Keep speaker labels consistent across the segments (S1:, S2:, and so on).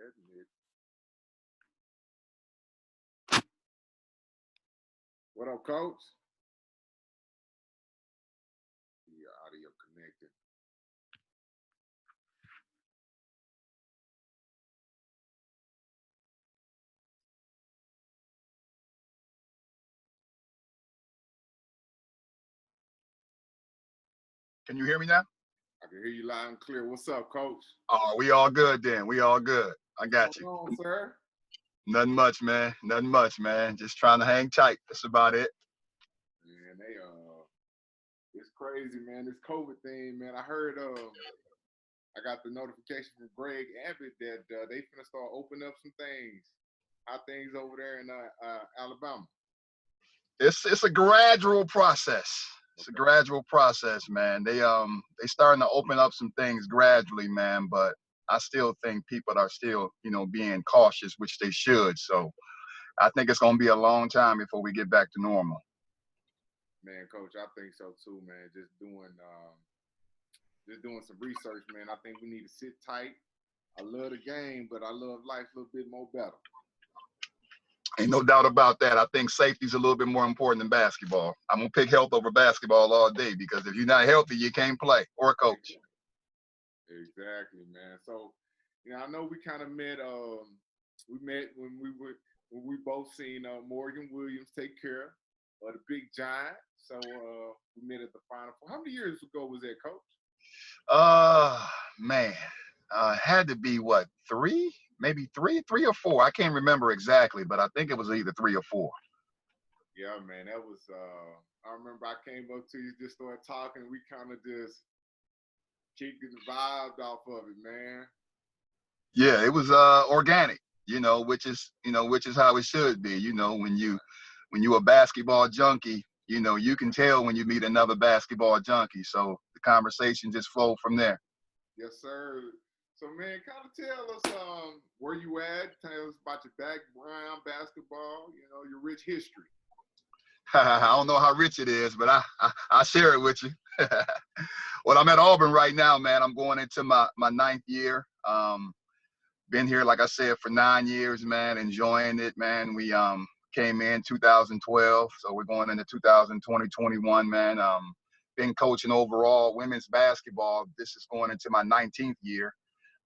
S1: Admit. What up, coach? The audio connected.
S2: Can you hear me now?
S1: I can hear you loud and clear. What's up, coach?
S2: Oh, we all good then. We all good. I got
S1: What's
S2: you.
S1: going on, sir?
S2: Nothing much, man. Nothing much, man. Just trying to hang tight. That's about it.
S1: Man, it's crazy, man. This COVID thing, man. I heard, I got the notification from Greg Abbott that they finna start opening up some things. How things over there in Alabama?
S2: It's a gradual process. It's a
S1: Okay.
S2: gradual process, man. They starting to open up some things gradually, man. But I still think people are still, being cautious, which they should. So I think it's gonna be a long time before we get back to normal.
S1: Man, coach, I think so too, man. Just doing some research, man. I think we need to sit tight. I love the game, but I love life a little bit more better.
S2: Ain't no doubt about that. I think safety's a little bit more important than basketball. I'm gonna pick health over basketball all day because if you're not healthy, you can't play or coach.
S1: Exactly, man. So, I know we kind of met. We met when we both seen Morgan Williams take care of the big giant. So we met at the Final Four. How many years ago was that, coach?
S2: Uh Man, had to be what, three? Maybe three or four. I can't remember exactly, but I think it was either three or four.
S1: Yeah, man. That was. I remember I came up to you, just started talking. We kind of just kicked the vibe off of it, man.
S2: Yeah, it was organic, which is how it should be. When you a basketball junkie, you can tell when you meet another basketball junkie. So the conversation just flowed from there.
S1: Yes, sir. So, man, kind of tell us where you at. Tell us about your background, basketball. Your rich history.
S2: I don't know how rich it is, but I share it with you. Well, I'm at Auburn right now, man. I'm going into my ninth year. Been here, like I said, for 9 years, man. Enjoying it, man. We came in 2012, so we're going into 2020, 21, man. Been coaching overall women's basketball. This is going into my 19th year.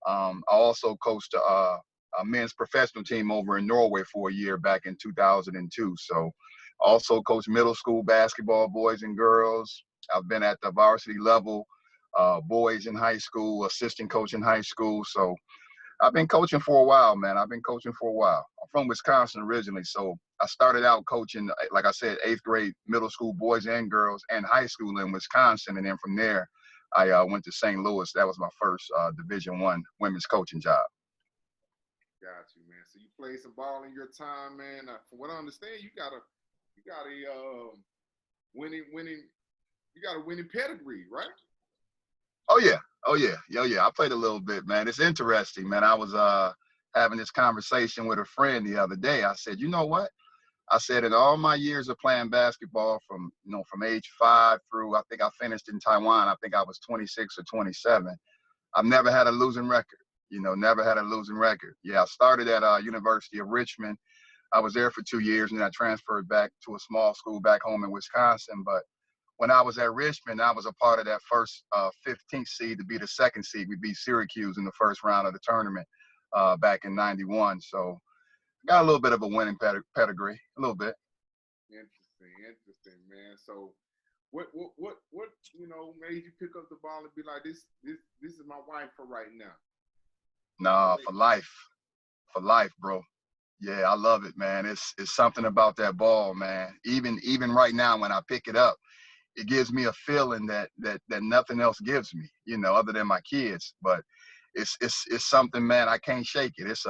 S2: I also coached a men's professional team over in Norway for a year back in 2002. So also coached middle school basketball, boys and girls. I've been at the varsity level, boys in high school, assistant coach in high school. So I've been coaching for a while, man. I've been coaching for a while. I'm from Wisconsin originally. So I started out coaching, like I said, 8th grade middle school boys and girls and high school in Wisconsin. And then from there, I went to St. Louis. That was my first Division I women's coaching job.
S1: Got you, man. So you played some ball in your time, man. From what I understand, you got a winning, you got a winning pedigree, right?
S2: Oh yeah. Oh yeah. Yeah. I played a little bit, man. It's interesting, man. I was having this conversation with a friend the other day. I said, you know what? I said in all my years of playing basketball from age 5 through, I think I finished in Taiwan. I think I was 26 or 27. I've never had a losing record. Never had a losing record. Yeah, I started at University of Richmond. I was there for 2 years, and then I transferred back to a small school back home in Wisconsin. But when I was at Richmond, I was a part of that first 15th seed to be the second seed. We beat Syracuse in the first round of the tournament back in '91. So got a little bit of a winning pedigree, a little bit.
S1: Interesting, man. So what made you pick up the ball and be like, this is my wife for right now?
S2: Nah, for life, bro. Yeah, I love it, man. It's something about that ball, man. Even right now when I pick it up, it gives me a feeling that nothing else gives me, other than my kids. But it's something, man. I can't shake it. It's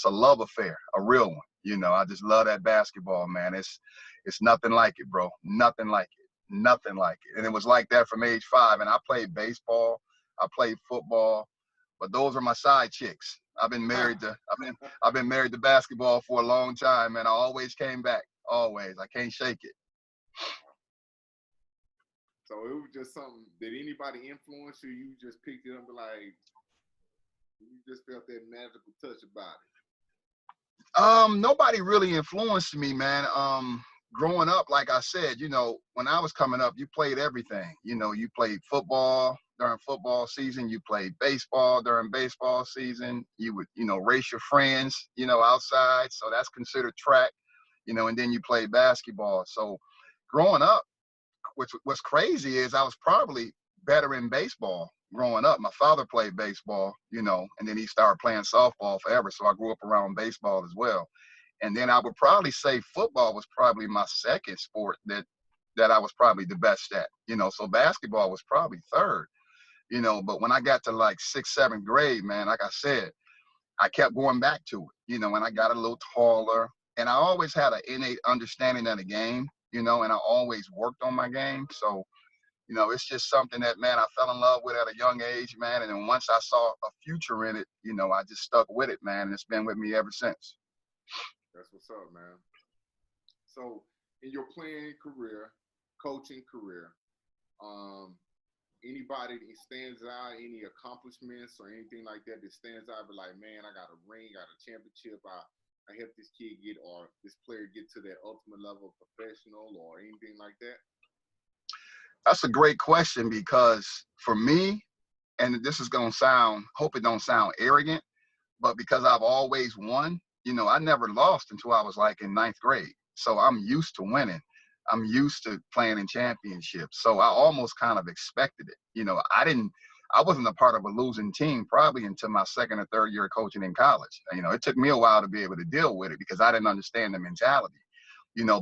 S2: a love affair, a real one. I just love that basketball, man. It's nothing like it, bro. Nothing like it. Nothing like it. And it was like that from age 5. And I played baseball. I played football. But those are my side chicks. I've been married to basketball for a long time, and I always came back. Always. I can't shake it.
S1: So it was just something. Did anybody influence you? You just picked it up and be like, You just felt that magical touch about it.
S2: Nobody really influenced me, man. Growing up, like I said, when I was coming up, you played everything. You played football during football season. You played baseball during baseball season. You would, race your friends, outside. So that's considered track, and then you played basketball. So growing up, what's crazy is I was probably better in baseball growing up. My father played baseball, and then he started playing softball forever. So I grew up around baseball as well. And then I would probably say football was probably my second sport that I was probably the best at, so basketball was probably third, but when I got to like 6th, 7th grade, man, like I said, I kept going back to it, when I got a little taller, and I always had an innate understanding of the game, and I always worked on my game. So, it's just something that, man, I fell in love with at a young age, man. And then once I saw a future in it, I just stuck with it, man. And it's been with me ever since.
S1: That's what's up, man. So, in your playing career, coaching career, anybody that stands out, any accomplishments or anything like that stands out, but like, man, I got a ring, got a championship, I helped this kid get, or this player get to that ultimate level of professional or anything like that?
S2: That's a great question, because for me, and this is going to hope it don't sound arrogant, but because I've always won, I never lost until I was like in 9th grade. So I'm used to winning. I'm used to playing in championships. So I almost kind of expected it. I wasn't a part of a losing team probably until my 2nd or 3rd year coaching in college. It took me a while to be able to deal with it because I didn't understand the mentality,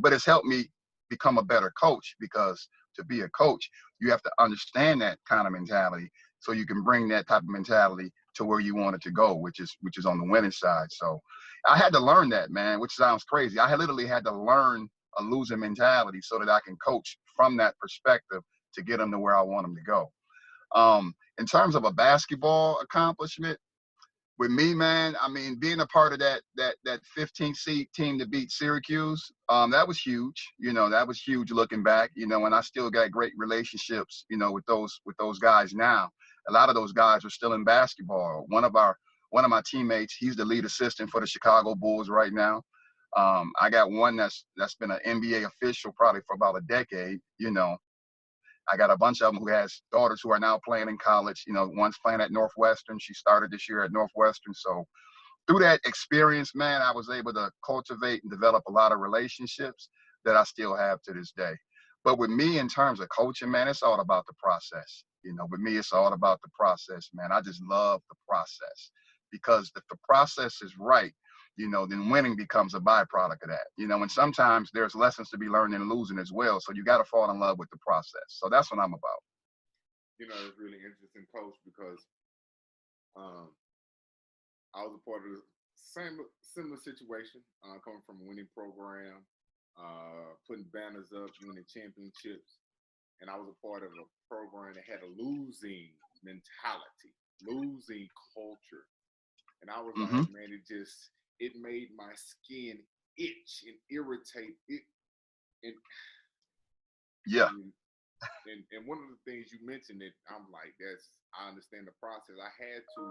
S2: but it's helped me become a better coach, because to be a coach, you have to understand that kind of mentality so you can bring that type of mentality to where you want it to go, which is on the winning side. So I had to learn that, man, which sounds crazy. I literally had to learn a losing mentality so that I can coach from that perspective to get them to where I want them to go. In terms of a basketball accomplishment, with me, man, being a part of that 15th seed team to beat Syracuse, that was huge. That was huge looking back. And I still got great relationships, with those guys now. A lot of those guys are still in basketball. One of my teammates, he's the lead assistant for the Chicago Bulls right now. I got one that's been an NBA official probably for about a decade. I got a bunch of them who has daughters who are now playing in college. One's playing at Northwestern. She started this year at Northwestern. So through that experience, man, I was able to cultivate and develop a lot of relationships that I still have to this day. But with me, in terms of coaching, man, it's all about the process. With me, it's all about the process, man. I just love the process, because if the process is right, then winning becomes a byproduct of that. And sometimes there's lessons to be learned in losing as well. So you got to fall in love with the process. So that's what I'm about.
S1: It's really interesting, Coach, because I was a part of the similar situation, coming from a winning program, putting banners up, winning championships. And I was a part of a program that had a losing mentality, losing culture. And I was like, man, it made my skin itch and irritate it. And
S2: yeah.
S1: And one of the things you mentioned, that I'm like, I understand the process. I had to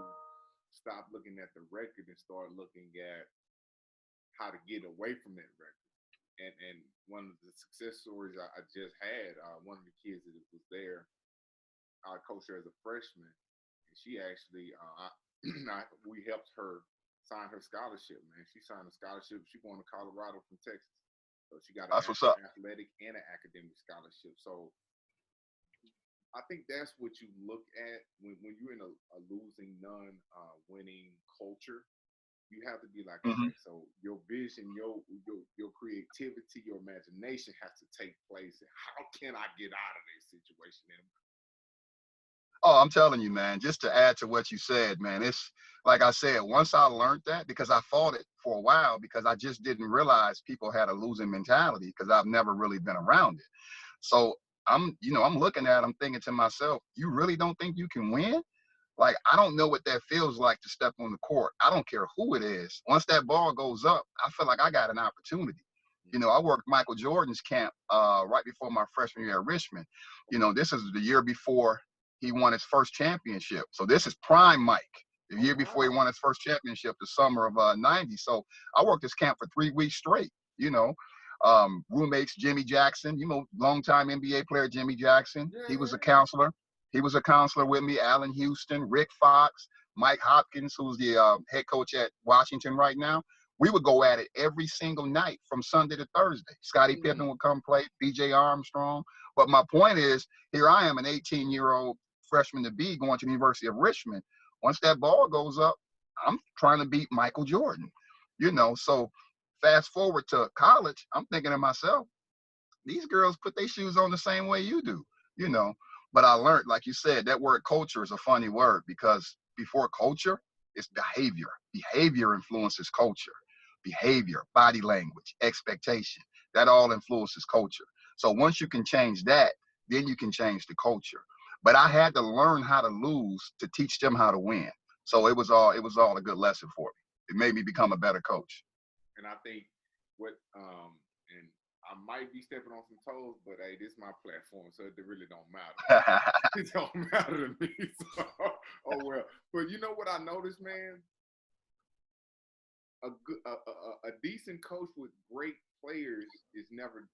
S1: stop looking at the record and start looking at how to get away from that record. And one of the success stories I just had, one of the kids that was there, I coached her as a freshman, and she actually, we helped her sign her scholarship, man. She signed a scholarship. She going to Colorado from Texas. So she got an athletic and an academic scholarship. So I think that's what you look at when you're in a losing, non-winning culture. You have to be like, okay, so your vision, your creativity, your imagination has to take place. And how can I get out of this situation?
S2: Oh, I'm telling you, man, just to add to what you said, man, it's like I said, once I learned that, because I fought it for a while, because I just didn't realize people had a losing mentality, because I've never really been around it. So I'm looking at it, I'm thinking to myself, you really don't think you can win? Like, I don't know what that feels like to step on the court. I don't care who it is. Once that ball goes up, I feel like I got an opportunity. I worked Michael Jordan's camp right before my freshman year at Richmond. This is the year before he won his first championship. So this is prime Mike. The
S1: Oh,
S2: year before he
S1: wow.
S2: won his first championship, the summer of '90. So I worked this camp for 3 weeks straight. You know, roommates Jimmy Jackson, you know, longtime NBA player Jimmy Jackson.
S1: Yeah,
S2: He was a
S1: yeah.
S2: counselor. He was a counselor with me. Allen Houston, Rick Fox, Mike Hopkins, who's the head coach at Washington right now. We would go at it every single night from Sunday to Thursday. Scottie Pippen would come play, B.J. Armstrong. But my point is, here I am, an 18-year-old freshman to be going to the University of Richmond. Once that ball goes up, I'm trying to beat Michael Jordan. You know, so fast forward to college, I'm thinking to myself, these girls put their shoes on the same way you do, you know. But I learned, like you said, that word culture is a funny word because before culture, it's behavior. Behavior influences culture. Behavior, body language, expectation, that all influences culture. So once you can change that, then you can change the culture. But I had to learn how to lose to teach them how to win. So it was all a good lesson for me. It made me become a better coach.
S1: And I think what and I might be stepping on some toes, but hey, this is my platform, so it really don't matter. It don't matter to me. So, oh well. But you know what I noticed, man? A decent coach with great players never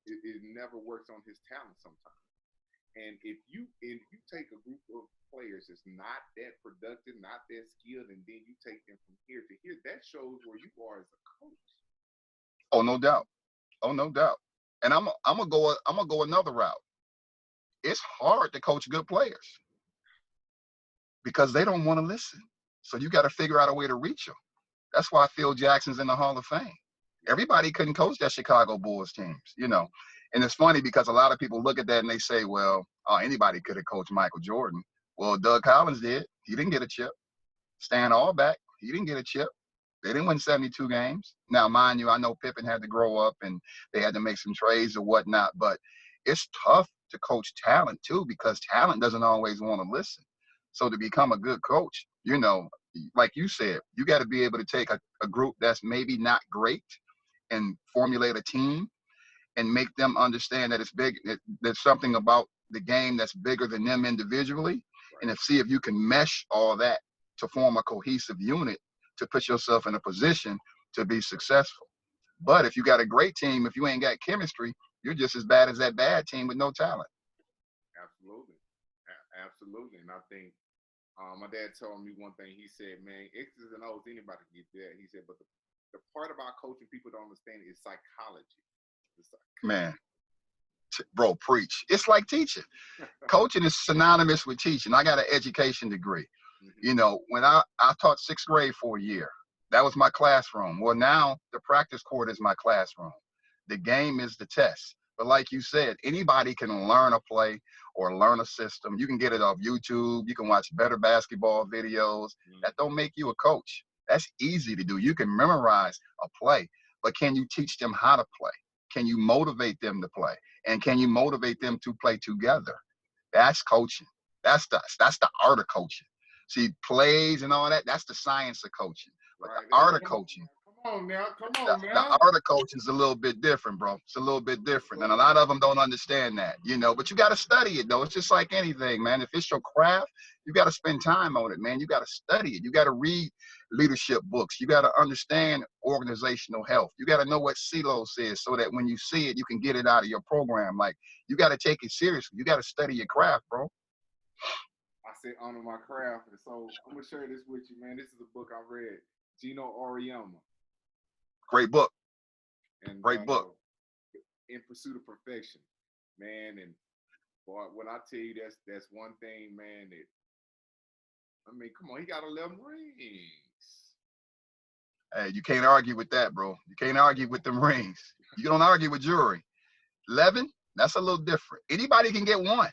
S1: works on his talent sometimes. And if you take a group of players that's not that productive, not that skilled, and then you take them from here to here, that shows where you are as a coach.
S2: Oh, no doubt. Oh, no doubt. And I'm gonna go another route. It's hard to coach good players because they don't want to listen. So you got to figure out a way to reach them. That's why Phil Jackson's in the Hall of Fame. Everybody couldn't coach that Chicago Bulls teams, you know. And it's funny because a lot of people look at that and they say, well, anybody could have coached Michael Jordan. Well, Doug Collins did. He didn't get a chip. Stan Albeck, he didn't get a chip. They didn't win 72 games. Now, mind you, I know Pippen had to grow up and they had to make some trades or whatnot, but it's tough to coach talent too because talent doesn't always want to listen. So to become a good coach, you know, like you said, you got to be able to take a group that's maybe not great and formulate a team and make them understand that it's big. There's something about the game that's bigger than them individually, and if see if you can mesh all that to form a cohesive unit to put yourself in a position to be successful. But if you got a great team, if you ain't got chemistry, you're just as bad as that bad team with no talent.
S1: Absolutely. Absolutely. And I think my dad told me one thing. He said, man, X's and O's, anybody can get that. He said, but the part about coaching people don't understand is psychology.
S2: Man, bro, preach. It's like teaching. Coaching is synonymous with teaching. I got an education degree.
S1: Mm-hmm.
S2: You know, when I taught sixth grade for a year, that was my classroom. Well, now the practice court is my classroom. The game is the test. But like you said, anybody can learn a play or learn a system. You can get it off YouTube. You can watch better basketball videos.
S1: Mm-hmm.
S2: That don't make you a coach. That's easy to do. You can memorize a play, but can you teach them how to play? Can you motivate them to play? And can you motivate them to play together? That's coaching. That's the art of coaching. See, plays and all that, that's the science of coaching. But
S1: Right.
S2: the art of coaching,
S1: Come on now. Come
S2: the,
S1: on
S2: the
S1: now.
S2: art of coaching is a little bit different, bro. It's a little bit different. And a lot of them don't understand that, you know, but you got to study it, though. It's just like anything, man. If it's your craft, you got to spend time on it, man. You got to study it. You got to read leadership books. You got to understand organizational health. You got to know what silos is so that when you see it, you can get it out of your program. Like, you got to take it seriously. You got to study your craft, bro.
S1: I said honor my craft. And so I'm going to share this with you, man. This is a book I read. Gino Auriemma.
S2: Great book.
S1: And
S2: Great book.
S1: In Pursuit of Perfection, man. And boy, when I tell you that's one thing, man, that I mean, come on, he got 11 rings.
S2: Hey, you can't argue with that, bro. You can't argue with them rings. You don't argue with jewelry. 11, that's a little different. Anybody can get one.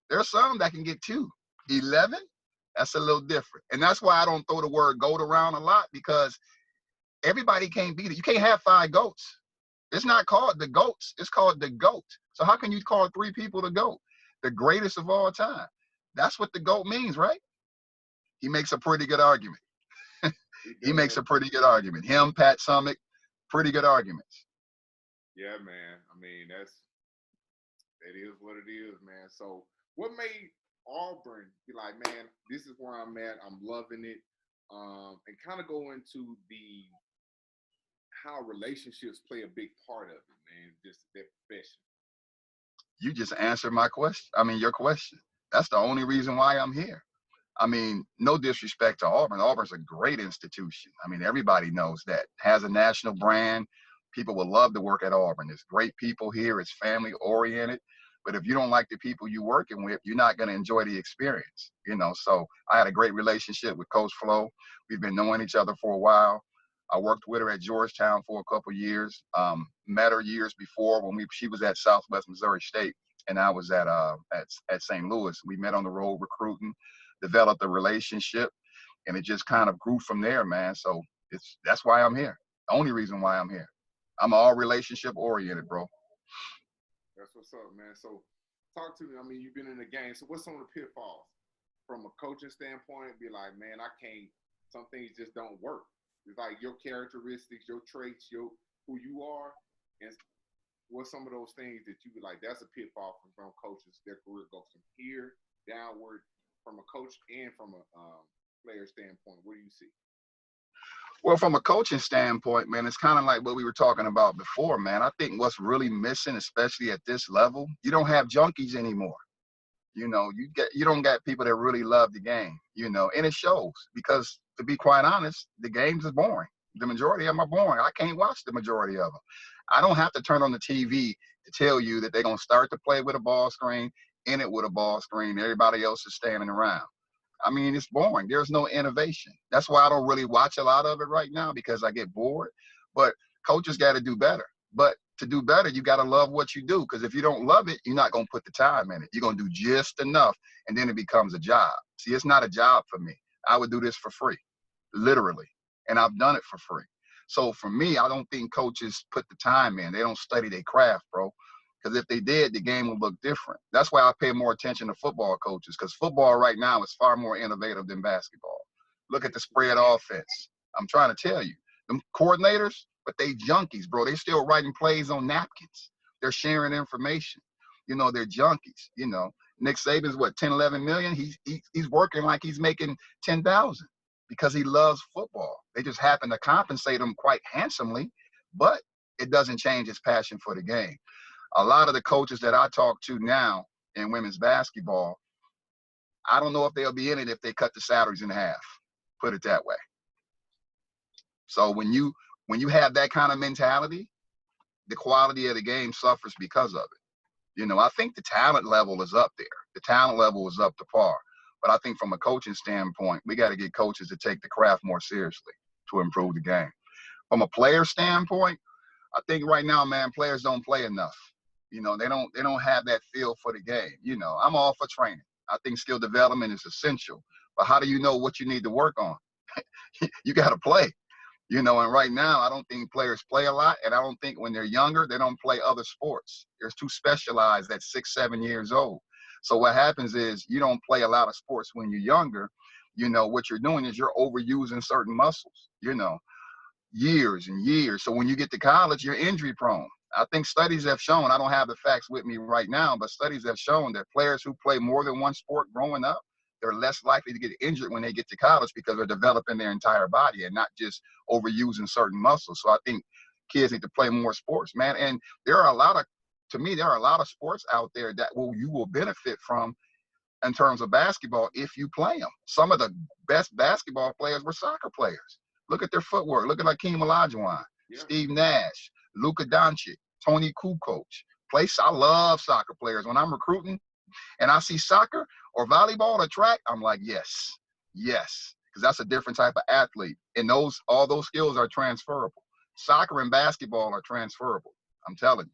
S2: There's some that can get two. 11, that's a little different. And that's why I don't throw the word goat around a lot because everybody can't beat it. You can't have 5 goats. It's not called the goats. It's called the GOAT. So how can you call 3 people the GOAT? The greatest of all time. That's what the GOAT means, right? He makes a pretty good argument. He makes a pretty good argument. Him, Pat Summick, pretty good arguments.
S1: Yeah, man. I mean, that is what it is, man. So what made Auburn be like, man, this is where I'm at. I'm loving it. and kind of go into how relationships play a big part of it, man. Just that profession.
S2: You just answered my question. I mean, your question. That's the only reason why I'm here. I mean, no disrespect to Auburn. Auburn's a great institution. I mean, everybody knows that. Has a national brand. People would love to work at Auburn. There's great people here. It's family oriented. But if you don't like the people you're working with, you're not going to enjoy the experience. So I had a great relationship with Coach Flo. We've been knowing each other for a while. I worked with her at Georgetown for a couple of years. Met her years before when she was at Southwest Missouri State and I was at St. Louis. We met on the road recruiting, developed a relationship, and it just kind of grew from there, man. So that's why I'm here. The only reason why I'm here. I'm all relationship oriented, bro.
S1: That's what's up, man. So talk to me. I mean, you've been in the game. So what's some of the pitfalls from a coaching standpoint? Be like, man, some things just don't work. It's like your characteristics, your traits, who you are, and what's some of those things that you be like, that's a pitfall from coaches. Their career goes from here downward from a coach and from a player standpoint. What do you see?
S2: Well, from a coaching standpoint, man, it's kind of like what we were talking about before, man. I think what's really missing, especially at this level, you don't have junkies anymore. You don't got people that really love the game, and it shows because, to be quite honest, the games is boring. The majority of them are boring. I can't watch the majority of them. I don't have to turn on the TV to tell you that they're going to start to play with a ball screen, end it with a ball screen. Everybody else is standing around. I mean, it's boring. There's no innovation. That's why I don't really watch a lot of it right now because I get bored. But coaches got to do better. But to do better, you got to love what you do, because if you don't love it, you're not going to put the time in it. You're going to do just enough, and then it becomes a job. See, it's not a job for me. I would do this for free, literally, and I've done it for free. So for me, I don't think coaches put the time in. They don't study their craft, bro, because if they did, the game would look different. That's why I pay more attention to football coaches, because football right now is far more innovative than basketball. Look at the spread offense. I'm trying to tell you. Them coordinators, but they junkies, bro. They still writing plays on napkins. They're sharing information. They're junkies. Nick Saban's what, 10, 11 million? He's working like he's making 10,000 because he loves football. They just happen to compensate him quite handsomely, but it doesn't change his passion for the game. A lot of the coaches that I talk to now in women's basketball, I don't know if they'll be in it if they cut the salaries in half, put it that way. So when you have that kind of mentality, the quality of the game suffers because of it. I think the talent level is up there. The talent level is up to par. But I think from a coaching standpoint, we got to get coaches to take the craft more seriously to improve the game. From a player standpoint, I think right now, man, players don't play enough. They don't have that feel for the game. I'm all for training. I think skill development is essential. But how do you know what you need to work on? You got to play. And right now, I don't think players play a lot. And I don't think when they're younger, they don't play other sports. They're too specialized at 6, 7 years old. So what happens is you don't play a lot of sports when you're younger. What you're doing is you're overusing certain muscles, years and years. So when you get to college, you're injury prone. I think studies have shown, I don't have the facts with me right now, but studies have shown that players who play more than one sport growing up, they're less likely to get injured when they get to college because they're developing their entire body and not just overusing certain muscles. So I think kids need to play more sports, man. And there are a lot of sports out there that you will benefit from in terms of basketball if you play them. Some of the best basketball players were soccer players. Look at their footwork. Look at Hakeem Olajuwon, Steve Nash, Luka Doncic, Tony Kukoc. I love soccer players. When I'm recruiting and I see soccer or volleyball or track, I'm like, yes, because that's a different type of athlete. And all those skills are transferable. Soccer and basketball are transferable. I'm telling you.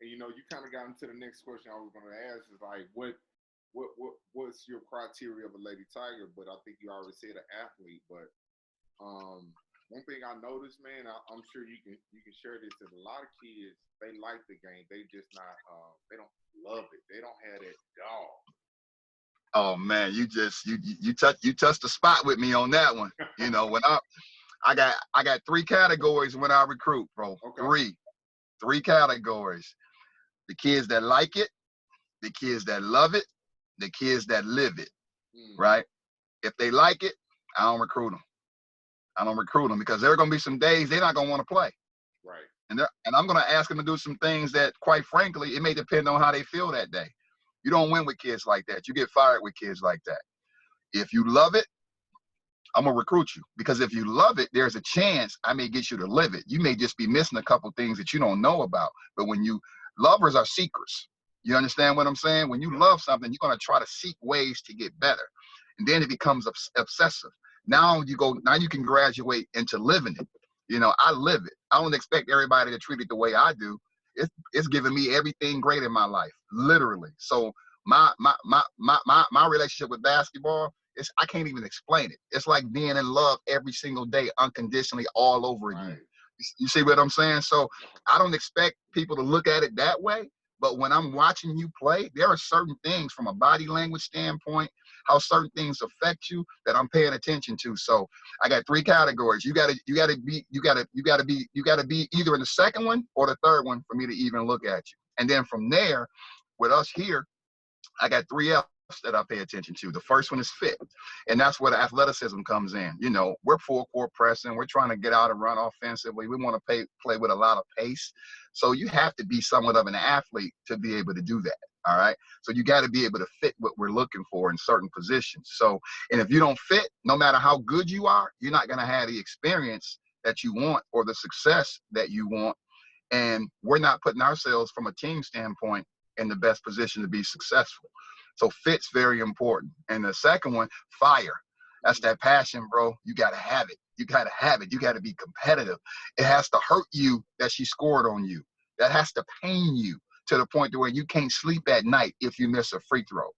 S1: And you kind of got into the next question I was going to ask is like, what's your criteria of a Lady Tiger? But I think you already said an athlete. But one thing I noticed, man, I'm sure you can share this, that a lot of kids, they like the game. They just not, they don't love it. They don't have that dog.
S2: Oh man, you touched the spot with me on that one. When I got 3 categories when I recruit, bro. Okay. Three categories. The kids that like it, the kids that love it, the kids that live it, right? If they like it, I don't recruit them. I don't recruit them because there are going to be some days they're not going to want to play.
S1: Right.
S2: And I'm going to ask them to do some things that, quite frankly, it may depend on how they feel that day. You don't win with kids like that. You get fired with kids like that. If you love it, I'm going to recruit you, because if you love it, there's a chance I may get you to live it. You may just be missing a couple things that you don't know about. But when lovers are seekers. You understand what I'm saying? When you love something, you're going to try to seek ways to get better. And then it becomes obsessive. Now you can graduate into living it. I live it. I don't expect everybody to treat it the way I do. It's giving me everything great in my life, literally. So my relationship with basketball, I can't even explain it. It's like being in love every single day, unconditionally, all over again. Right. You see what I'm saying? So I don't expect people to look at it that way. But when I'm watching you play, there are certain things from a body language standpoint, how certain things affect you, that I'm paying attention to. So I got 3 categories. You gotta be either in the second one or the third one for me to even look at you. And then from there, with us here, I got 3 F's that I pay attention to. The first one is fit. And that's where the athleticism comes in. We're full court pressing. We're trying to get out and run offensively. We want to play with a lot of pace. So you have to be somewhat of an athlete to be able to do that. All right. So you got to be able to fit what we're looking for in certain positions. So, and if you don't fit, no matter how good you are, you're not going to have the experience that you want or the success that you want. And we're not putting ourselves from a team standpoint in the best position to be successful. So fit's very important. And the second one, fire. That's that passion, bro. You got to have it. You got to have it. You got to be competitive. It has to hurt you that she scored on you. That has to pain you to the point to where you can't sleep at night if you miss a free throw.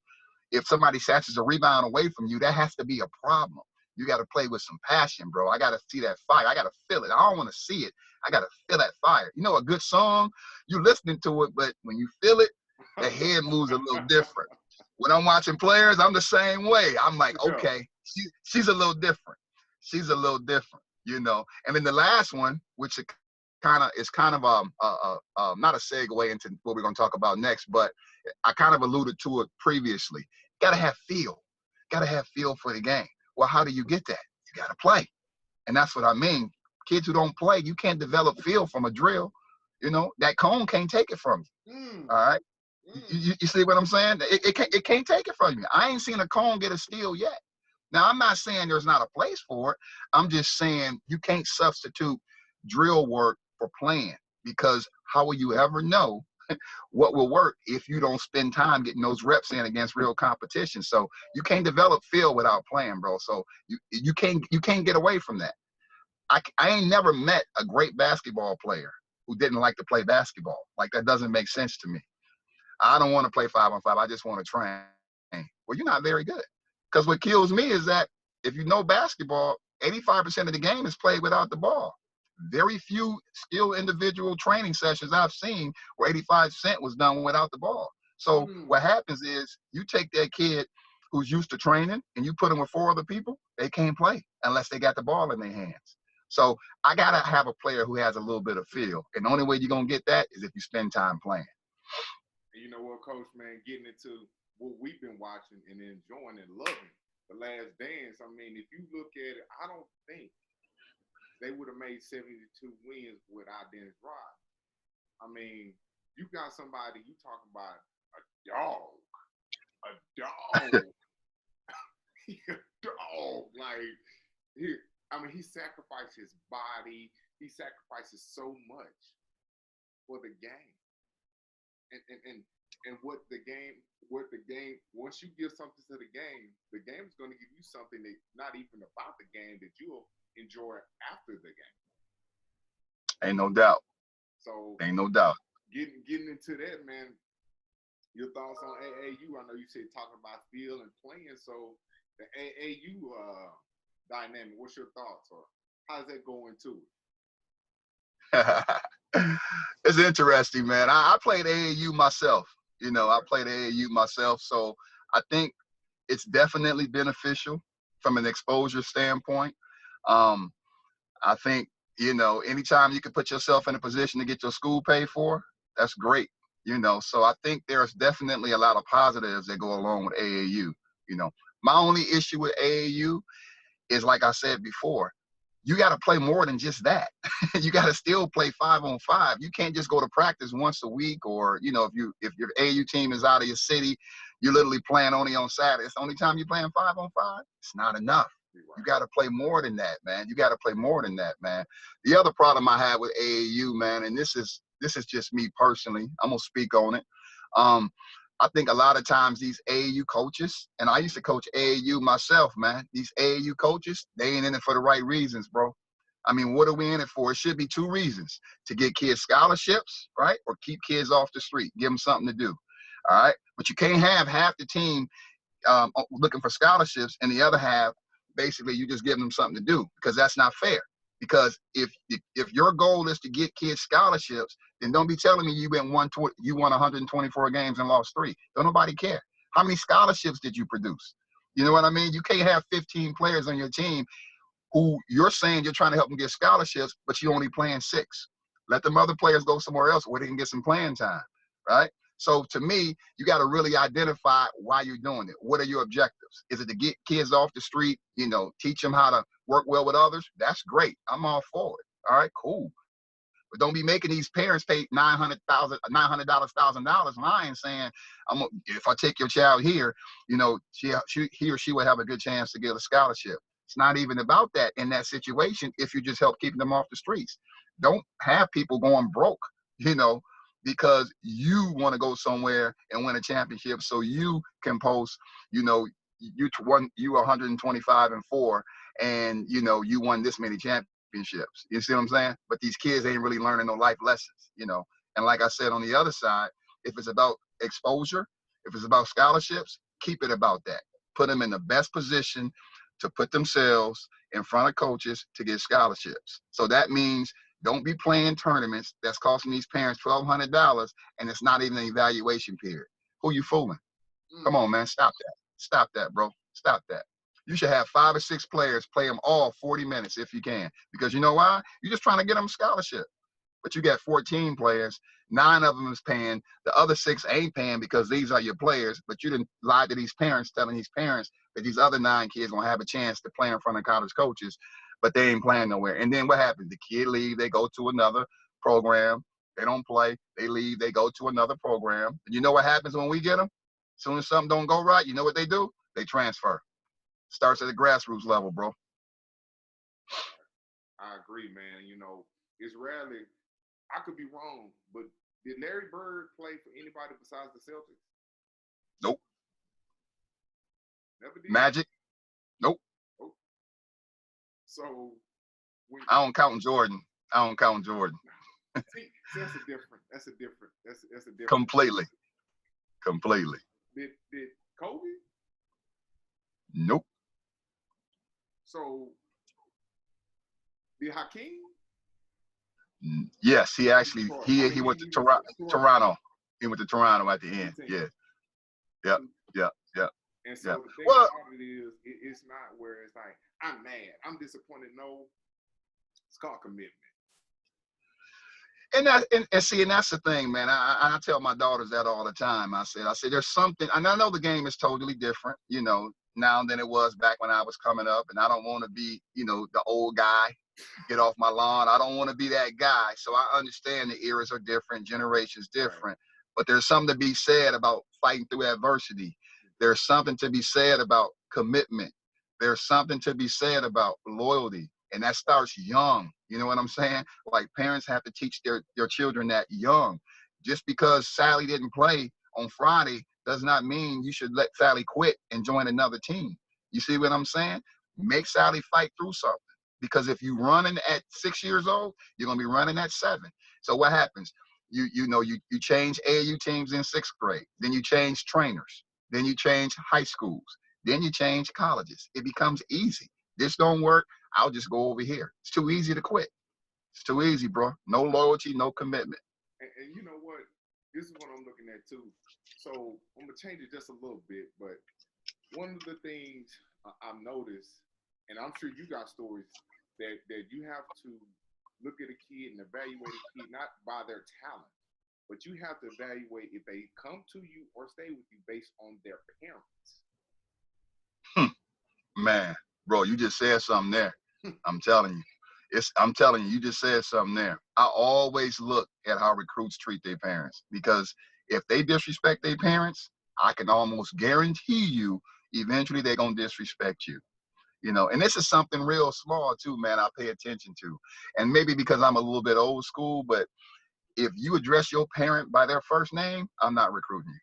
S2: If somebody snatches a rebound away from you, that has to be a problem. You got to play with some passion, bro. I got to see that fire. I got to feel it. I don't want to see it. I got to feel that fire. A good song, you listening to it, but when you feel it, the head moves a little different. When I'm watching players, I'm the same way. I'm like, okay, she's a little different. She's a little different, And then the last one, which is kind of not a segue into what we're going to talk about next, but I kind of alluded to it previously. Got to have feel. Got to have feel for the game. Well, how do you get that? You got to play. And that's what I mean. Kids who don't play, you can't develop feel from a drill. That cone can't take it from you. All right. You see what I'm saying? It can't take it from you. I ain't seen a cone get a steal yet. Now, I'm not saying there's not a place for it. I'm just saying you can't substitute drill work for playing, because how will you ever know what will work if you don't spend time getting those reps in against real competition? So you can't develop feel without playing, bro. So you can't get away from that. I ain't never met a great basketball player who didn't like to play basketball. Like, that doesn't make sense to me. I don't want to play 5-on-5. I just want to train. Well, you're not very good. Because what kills me is that if you know basketball, 85% of the game is played without the ball. Very few skilled individual training sessions I've seen where 85% was done without the ball. So what happens is you take that kid who's used to training and you put them with 4 other people, they can't play unless they got the ball in their hands. So I got to have a player who has a little bit of feel. And the only way you're going to get that is if you spend time playing.
S1: You know what, Coach, man, getting into what we've been watching and enjoying and loving, The Last Dance. I mean, if you look at it, I don't think they would have made 72 wins without Dennis Rodman. I mean, you got somebody, you talking about a dog. A dog. Like, he sacrificed his body. He sacrifices so much for the game. And what the game, once you give something to the game is going to give you something that not even about the game that you'll enjoy after the game.
S2: Ain't no doubt.
S1: So
S2: ain't no doubt.
S1: Getting into that, man. Your thoughts on AAU? I know you said talking about feel and playing. So the AAU dynamic, what's your thoughts, or how's that going to it?
S2: It's interesting, man. I played AAU myself. I played AAU myself. So I think it's definitely beneficial from an exposure standpoint. I think, anytime you can put yourself in a position to get your school paid for, that's great. So I think there's definitely a lot of positives that go along with AAU. My only issue with AAU is, like I said before, you got to play more than just that. You got to still play 5-on-5. You can't just go to practice once a week, or, you know, if your AAU team is out of your city, you're literally playing only on Saturday. It's the only time you're playing 5-on-5. It's not enough. You got to play more than that, man. You got to play more than that, man. The other problem I have with AAU, man, and this is just me personally, I'm gonna speak on it. I think a lot of times these AAU coaches, and I used to coach AAU myself, man. These AAU coaches, they ain't in it for the right reasons, bro. I mean, what are we in it for? It should be two reasons: to get kids scholarships, right, or keep kids off the street, give them something to do. All right, but you can't have half the team looking for scholarships, and the other half, basically, you just give them something to do, because that's not fair. Because if your goal is to get kids scholarships, then don't be telling me you won 124 games and lost 3. Don't nobody care. How many scholarships did you produce? You know what I mean? You can't have 15 players on your team who you're saying you're trying to help them get scholarships, but you're only playing 6. Let them other players go somewhere else where they can get some playing time, right? So to me, you got to really identify why you're doing it. What are your objectives? Is it to get kids off the street, you know, teach them how to work well with others? That's great. I'm all for it. All right, cool. But don't be making these parents pay $900,000 lying, saying, if I take your child here, you know, he or she will have a good chance to get a scholarship. It's not even about that in that situation if you just help keeping them off the streets. Don't have people going broke, you know, because you want to go somewhere and win a championship so you can post, you know, you 125-4, and, you know, you won this many championships. You see what I'm saying? But these kids ain't really learning no life lessons, you know. And like I said, on the other side, if it's about exposure, if it's about scholarships, keep it about that. Put them in the best position to put themselves in front of coaches to get scholarships. So that means don't be playing tournaments that's costing these parents $1,200 and it's not even an evaluation period. Who you fooling? Come on, man. Stop that. Stop that, bro. Stop that. You should have 5 or 6 players, play them all 40 minutes if you can. Because you know why? You're just trying to get them a scholarship. But you got 14 players. 9 of them is paying. The other 6 ain't paying because these are your players. But you didn't lie to these parents, telling these parents that these other 9 kids gonna have a chance to play in front of college coaches, but they ain't playing nowhere. And then what happens? The kid leave, they go to another program. They don't play. They leave, they go to another program. And you know what happens when we get them? As soon as something don't go right, you know what they do? They transfer. Starts at the grassroots level, bro.
S1: I agree, man. You know, it's rarely, I could be wrong, but did Larry Bird play for anybody besides the Celtics?
S2: Nope.
S1: Never did?
S2: Magic? Nope.
S1: Nope. So
S2: I don't count Jordan.
S1: See, that's a different.
S2: Completely.
S1: Did Kobe?
S2: Nope.
S1: So did Hakeem?
S2: Yes, he actually he went to Toronto. He went to Toronto at the end. Yeah. Yep.
S1: And so the thing about it is, it's not where it's like, I'm mad, I'm disappointed. No, it's called commitment.
S2: And that's the thing, man. I tell my daughters that all the time. I said there's something, and I know the game is totally different, you know, now than it was back when I was coming up. And I don't want to be, you know, the old guy, get off my lawn. I don't want to be that guy. So I understand the eras are different, generations different. Right. But there's something to be said about fighting through adversity. There's something to be said about commitment. There's something to be said about loyalty. And that starts young. You know what I'm saying? Like, parents have to teach their children that young. Just because Sally didn't play on Friday does not mean you should let Sally quit and join another team. You see what I'm saying? Make Sally fight through something. Because if you're running at 6 years old, you're going to be running at 7. So what happens? You change AAU teams in 6th grade. Then you change trainers. Then you change high schools. Then you change colleges. It becomes easy. This don't work, I'll just go over here. It's too easy to quit. It's too easy, bro. No loyalty, no commitment.
S1: And you know what? This is what I'm looking at too. So I'm gonna change it just a little bit, but one of the things I've noticed, and I'm sure you got stories, that you have to look at a kid and evaluate a kid not by their talent, but you have to evaluate if they come to you or stay with you based on their parents.
S2: Man, bro, you just said something there. I'm telling you. I'm telling you, you just said something there. I always look at how recruits treat their parents, because if they disrespect their parents, I can almost guarantee you eventually they're going to disrespect you. You know, and this is something real small too, man, I pay attention to. And maybe because I'm a little bit old school, but if you address your parent by their first name, I'm not recruiting you.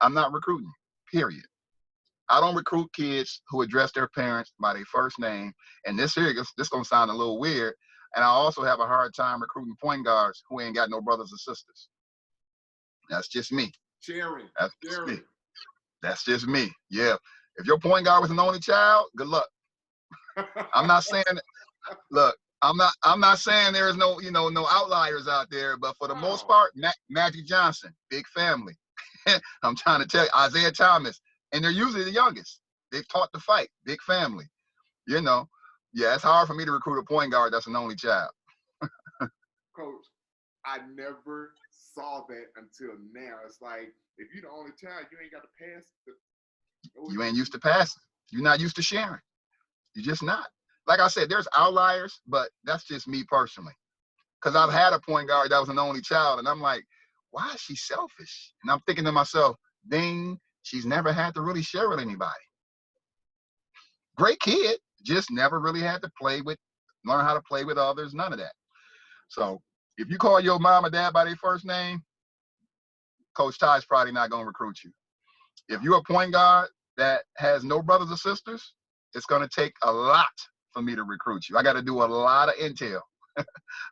S2: I'm not recruiting you, period. I don't recruit kids who address their parents by their first name. And this gonna sound a little weird. And I also have a hard time recruiting point guards who ain't got no brothers or sisters. That's just me.
S1: Sharing.
S2: That's just me. That's just me. Yeah. If your point guard was an only child, good luck. I'm not saying, look, I'm not saying there's no, no outliers out there, but for the most part, Magic Johnson, big family. I'm trying to tell you, Isaiah Thomas, and they're usually the youngest. They've taught to fight, big family. You know, yeah, it's hard for me to recruit a point guard that's an only child.
S1: Coach, I never saw that until now. It's like, if you're the only child, you ain't got to pass.
S2: You ain't used to passing. You're not used to sharing. You're just not. Like I said, there's outliers, but that's just me personally. Because I've had a point guard that was an only child, and I'm like, why is she selfish? And I'm thinking to myself, dang, she's never had to really share with anybody. Great kid, just never really had to learn how to play with others, none of that. So if you call your mom or dad by their first name, Coach Ty's probably not going to recruit you. If you're a point guard that has no brothers or sisters, it's going to take a lot for me to recruit you. I got to do a lot of intel,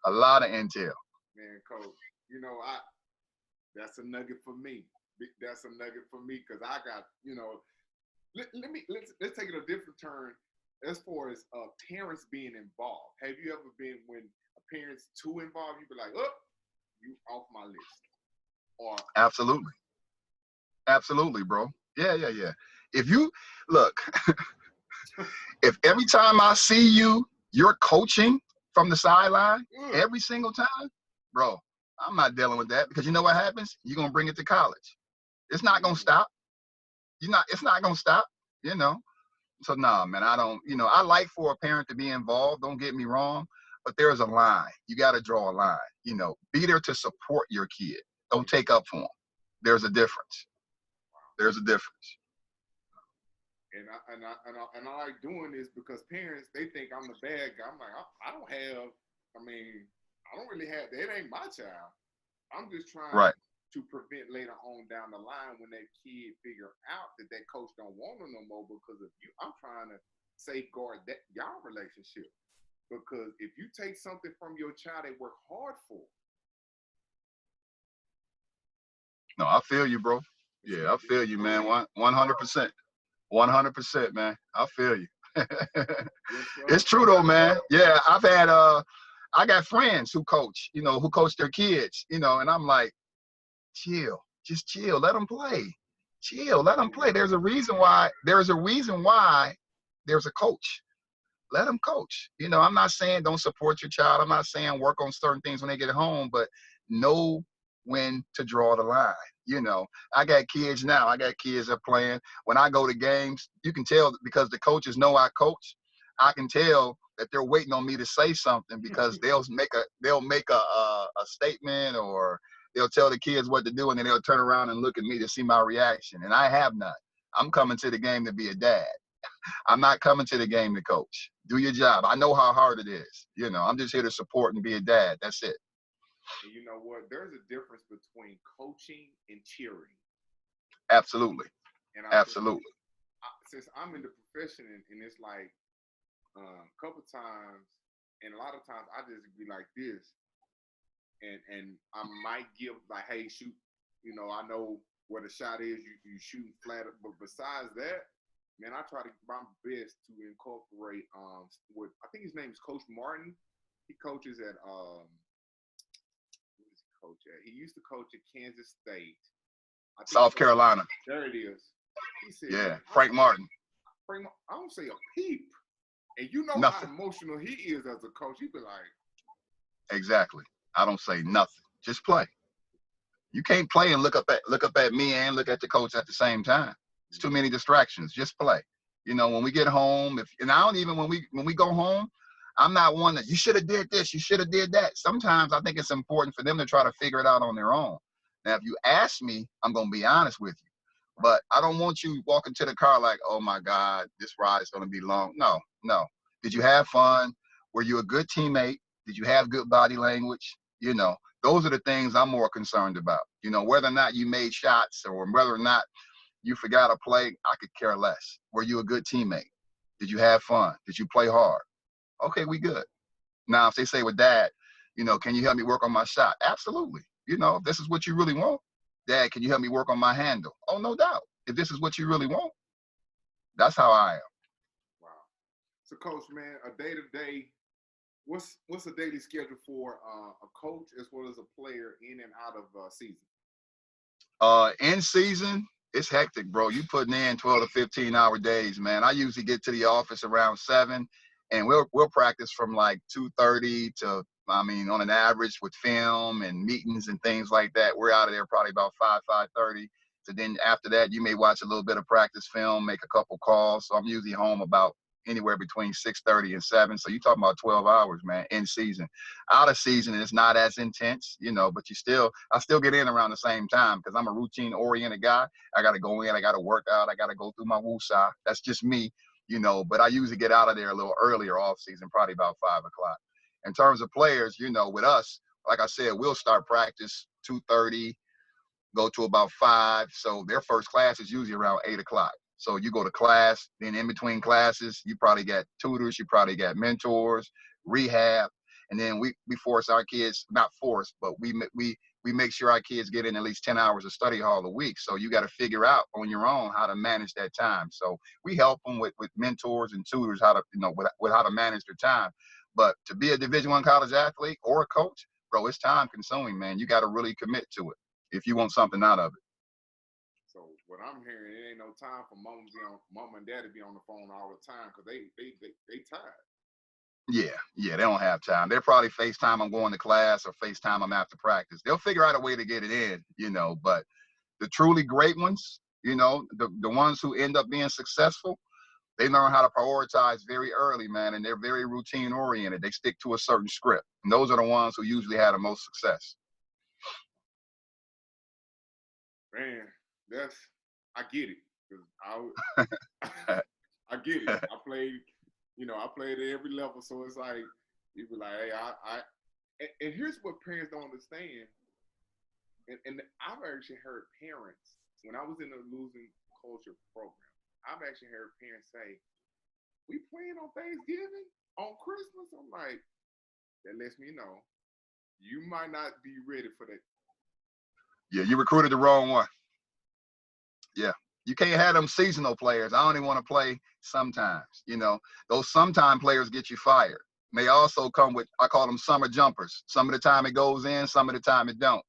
S2: a lot of intel.
S1: Man, Coach, that's a nugget for me. That's a nugget for me, because I got, let's take it a different turn as far as parents being involved. Have you ever been, when a parent's too involved, you be like, oh, you off my list? Or
S2: Absolutely, bro. Yeah. If you look, if every time I see you, you're coaching from the sideline every single time, bro, I'm not dealing with that, because you know what happens? You're going to bring it to college. It's not going to stop. It's not going to stop, So nah, man, I don't, I like for a parent to be involved. Don't get me wrong, but there's a line. You got to draw a line, be there to support your kid. Don't take up for them. There's a difference. There's a difference.
S1: And I like doing this because parents, they think I'm the bad guy. I'm like, I don't really have, that ain't my child. I'm just trying to prevent later on down the line when that kid figure out that coach don't want them no more because of you. I'm trying to safeguard that y'all relationship. Because if you take something from your child they work hard for.
S2: No, I feel you, bro. Yeah, I feel you, man. 100%. 100%, man. I feel you. It's true though, man. Yeah, I've had I got friends who coach, who coach their kids, and I'm like, chill, just chill, let them play. Chill, let them play. There's a reason why there's a coach. Let them coach. I'm not saying don't support your child. I'm not saying work on certain things when they get home, but know when to draw the line. I got kids now. I got kids that are playing. When I go to games, you can tell because the coaches know I coach. I can tell that they're waiting on me to say something because they'll make a statement, or they'll tell the kids what to do, and then they'll turn around and look at me to see my reaction. And I have none. I'm coming to the game to be a dad. I'm not coming to the game to coach. Do your job. I know how hard it is. I'm just here to support and be a dad. That's it.
S1: And you know what? There's a difference between coaching and cheering.
S2: Absolutely.
S1: And
S2: absolutely.
S1: Since I'm in the profession, and it's like a couple times, and a lot of times I just be like this, and I might give like, hey, shoot, I know where the shot is. You shoot flat, but besides that, man, I try to my best to incorporate. What I think his name is Coach Martin. He coaches at He used to coach at Kansas State.
S2: South Carolina.
S1: There it is. He said,
S2: yeah, Frank Martin.
S1: I don't say a peep. And
S2: nothing.
S1: How emotional he is as a coach. He'd be like.
S2: Exactly. I don't say nothing. Just play. You can't play and look up at me and look at the coach at the same time. It's too many distractions. Just play. You know, when we get home, and I don't even, when we go home, I'm not one that you should have did this, you should have did that. Sometimes I think it's important for them to try to figure it out on their own. Now, if you ask me, I'm going to be honest with you, but I don't want you walking to the car like, oh my God, this ride is going to be long. No, no. Did you have fun? Were you a good teammate? Did you have good body language? You know, those are the things I'm more concerned about. You know, whether or not you made shots or whether or not you forgot a play, I could care less. Were you a good teammate? Did you have fun? Did you play hard? Okay, we good. Now, if they say, well, Dad, you know, can you help me work on my shot? Absolutely. You know, if this is what you really want, Dad, can you help me work on my handle? Oh, no doubt. If this is what you really want, that's how I am.
S1: Wow. So, Coach, man, a day-to-day, what's a daily schedule for a coach as well as a player in and out of season?
S2: In season, it's hectic, bro. You putting in 12 to 15-hour days, man. I usually get to the office around 7, and we'll practice from like 2:30 to, I mean, on an average with film and meetings and things like that. We're out of there probably about 5:30. So then after that, you may watch a little bit of practice film, make a couple calls. So I'm usually home about anywhere between 6:30 and 7. So you're talking about 12 hours, man, in season. Out of season, it's not as intense, you know, but I still get in around the same time because I'm a routine-oriented guy. I got to go in, I got to work out, I got to go through my woosah. That's just me, you know, but I usually get out of there a little earlier off season, probably about 5 o'clock. In terms of players, you know, with us, like I said, we'll start practice 2:30, go to about 5. So their first class is usually around 8 o'clock. So you go to class, then in between classes, you probably got tutors, you probably got mentors, rehab. And then we force our kids, not force, but we make sure our kids get in at least 10 hours of study hall a week. So you got to figure out on your own how to manage that time. So we help them with mentors and tutors how to, you know, with how to manage their time. But to be a Division I college athlete or a coach, bro, it's time consuming, man. You got to really commit to it if you want something out of it.
S1: So what I'm hearing, it ain't no time for mom and dad to be on the phone all the time because they tired.
S2: Yeah, they don't have time. They're probably FaceTime I'm going to class or FaceTime I'm after practice. They'll figure out a way to get it in, you know, but the truly great ones, you know, the ones who end up being successful, they learn how to prioritize very early, man, and they're very routine oriented. They stick to a certain script. And those are the ones who usually have the most success.
S1: Man, I get it. I get it. I played at every level. So it's like, you be like, hey, and here's what parents don't understand. And I've actually heard parents, when I was in the losing culture program, I've actually heard parents say, we playing on Thanksgiving, on Christmas. I'm like, that lets me know you might not be ready for that.
S2: Yeah, you recruited the wrong one. Yeah, you can't have them seasonal players. I only want to play sometimes. You know, those sometime players get you fired. They also come with, I call them summer jumpers. Some of the time it goes in, some of the time it don't,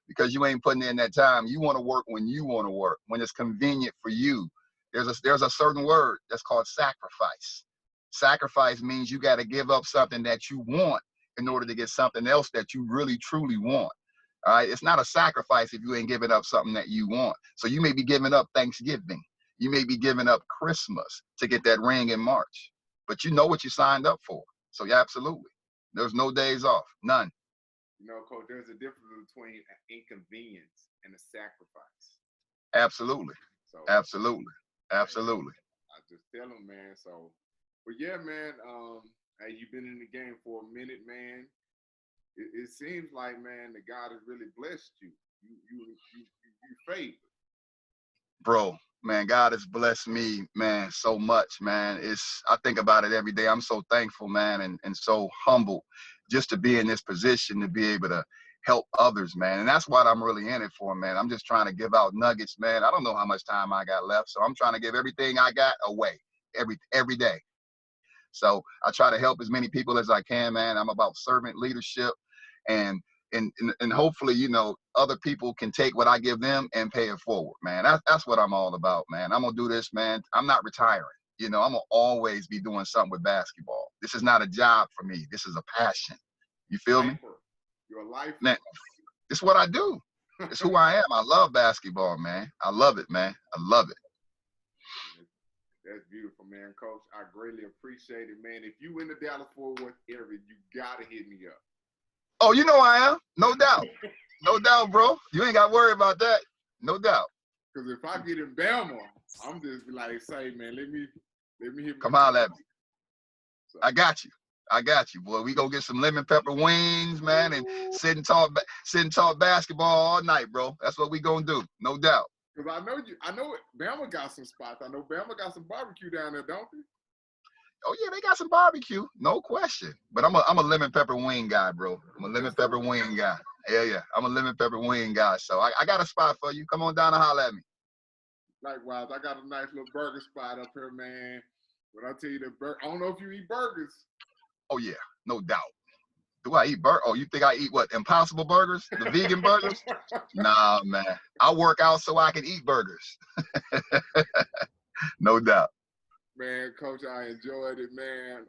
S2: because you ain't putting in that time. You want to work when you want to work, when it's convenient for you. There's a certain word that's called sacrifice. Sacrifice means you got to give up something that you want in order to get something else that you really truly want. All right, it's not a sacrifice if you ain't giving up something that you want. So you may be giving up Thanksgiving. You may be giving up Christmas to get that ring in March, but you know what you signed up for. So yeah, absolutely. There's no days off, none.
S1: You know, Coach, there's a difference between an inconvenience and a sacrifice.
S2: Absolutely. So absolutely.
S1: I just tell them, man. So, but yeah, man. Hey, you've been in the game for a minute, man. It seems like, man, that God has really blessed you. You favored.
S2: Bro, man, God has blessed me, man, so much, man. I think about it every day. I'm so thankful, man, and so humbled just to be in this position, to be able to help others, man. And that's what I'm really in it for, man. I'm just trying to give out nuggets, man. I don't know how much time I got left, so I'm trying to give everything I got away every day. So I try to help as many people as I can, man. I'm about servant leadership, and hopefully, you know, other people can take what I give them and pay it forward, man. That's what I'm all about, man. I'm gonna do this, man. I'm not retiring. You know, I'm gonna always be doing something with basketball. This is not a job for me. This is a passion. You feel me?
S1: You're a lifer.
S2: Man, it's what I do. It's who I am. I love basketball, man. I love it, man. I love it.
S1: That's beautiful, man. Coach, I greatly appreciate it, man. If you in the Dallas-Fort Worth area, you got to hit me up.
S2: Oh, you know I am. No doubt. No doubt, bro. You ain't got to worry about that. No doubt.
S1: Because if I get in Bama, I'm just like, say, man, let me hit
S2: Come holler at me. So. I got you, boy. We go get some lemon pepper wings, man, and sit and talk basketball all night, bro. That's what we gonna do, no doubt.
S1: Because I know Bama got some spots. I know Bama got some barbecue down there, don't they?
S2: Oh yeah, they got some barbecue, no question. But I'm a lemon pepper wing guy, bro. I'm a lemon pepper wing guy. Yeah. I'm a lemon pepper wing guy. So I got a spot for you. Come on down and holler at me.
S1: Likewise, I got a nice little burger spot up here, man. But I tell you, I don't know if you eat burgers.
S2: Oh yeah, no doubt. Do I eat burgers? Oh, you think I eat what? Impossible burgers? The vegan burgers? Nah, man. I work out so I can eat burgers. No doubt.
S1: Man, Coach, I enjoyed it, man.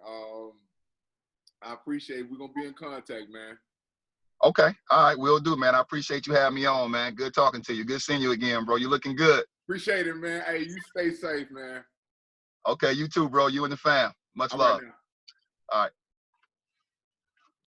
S1: I appreciate it. We're going to be in contact, man.
S2: Okay. All right. We'll do, man. I appreciate you having me on, man. Good talking to you. Good seeing you again, bro. You're looking good.
S1: Appreciate it, man. Hey, you stay safe, man.
S2: Okay. You too, bro. You and the fam. Much love. All right.